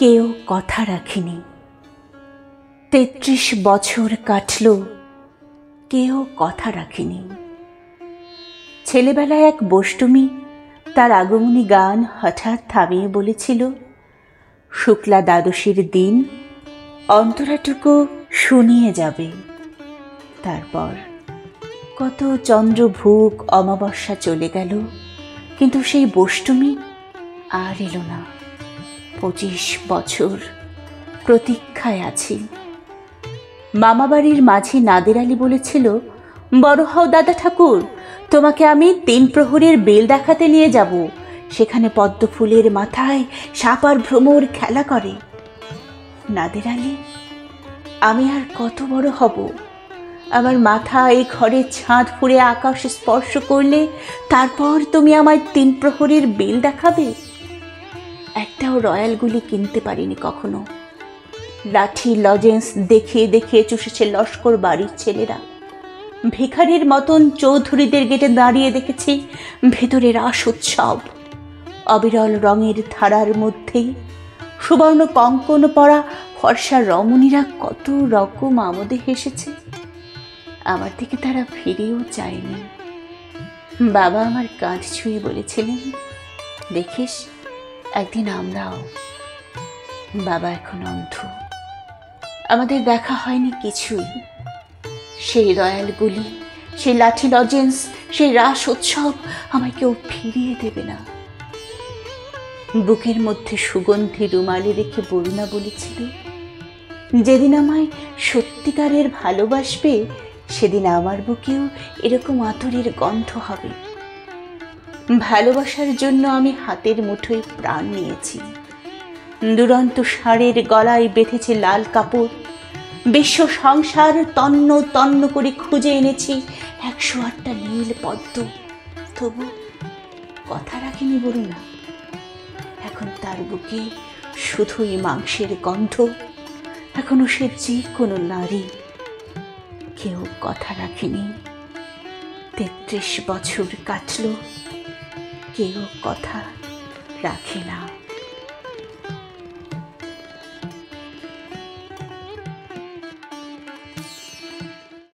কেউ কথা রাখেনি। ৩৩ বছর কাটল, কেউ কথা রাখেনি। ছেলেবেলায় এক বষ্টমী তার আগমনী গান হঠাৎ থামিয়ে বলেছিল, শুক্লা দ্বাদশীর দিন অন্তরাটুকু শুনিয়ে যাবে। তারপর কত চন্দ্রভূক অমাবস্যা চলে গেল, কিন্তু সেই বষ্টমী আর এলো না। ২৫ বছর প্রতীক্ষায় আছি। মামাবাড়ির মাঝি নাদের আলী বলেছিল, বড় হও দাদা ঠাকুর, তোমাকে আমি ৩ প্রহরের বেল দেখাতে নিয়ে যাব। সেখানে পদ্ম ফুলের মাথায় সাপ আর ভ্রমর খেলা করে। নাদের আলী, আমি আর কত বড় হব? আমার মাথা এই ঘরের ছাদ ফুঁড়ে আকাশ স্পর্শ করলে তারপর তুমি আমায় ৩ প্রহরের বেল দেখাবে? একটাও রয়্যালগুলি কিনতে পারিনি কখনো। লাঠি লজেন্স দেখিয়ে দেখিয়ে চুষেছে লস্কর বাড়ির ছেলেরা। ভিখারির মতন চৌধুরীদের গেটে দাঁড়িয়ে দেখেছি ভেতরে রাস উৎসব। অবিরল রঙের ধারার মধ্যে সুবর্ণ কঙ্কন পরা ফর্সা রমণীরা কত রকম আমোদে হেসেছে। আমার দিকে তারা ফিরেও চায়নি। বাবা আমার কাঁধ ছুঁয়ে বলেছিলেন, দেখিস একদিন আমরাও। বাবা এখন অন্ধ, আমাদের দেখা হয়নি কিছুই। সেই রয়্যালগুলি, সেই লাঠি লজেন্স, সেই রাস উৎসব আমায় কেউ ফিরিয়ে দেবে না। বুকের মধ্যে সুগন্ধি রুমালে রেখে বরুণা বলেছিল, যেদিন আমায় সত্যিকারের ভালোবাসবে সেদিন আমার বুকেও এরকম আতরের গন্ধ হবে। ভালোবাসার জন্য আমি হাতের মুঠোয় প্রাণ নিয়েছি। দুরন্ত ষাঁড়ের গলায় বেঁধেছে লাল কাপড়। বিশ্ব সংসার তন্ন তন্ন করে খুঁজে এনেছি ১০৮টা নীল পদ্ম, তবু কথা রাখিনি বরুণা। এখন তার বুকে শুধুই মাংসের গন্ধ। এখনো সে যে কোনো নারী। কেউ কথা রাখেনি। ৩৩ বছর কাটল, কেউ কথা রাখে না।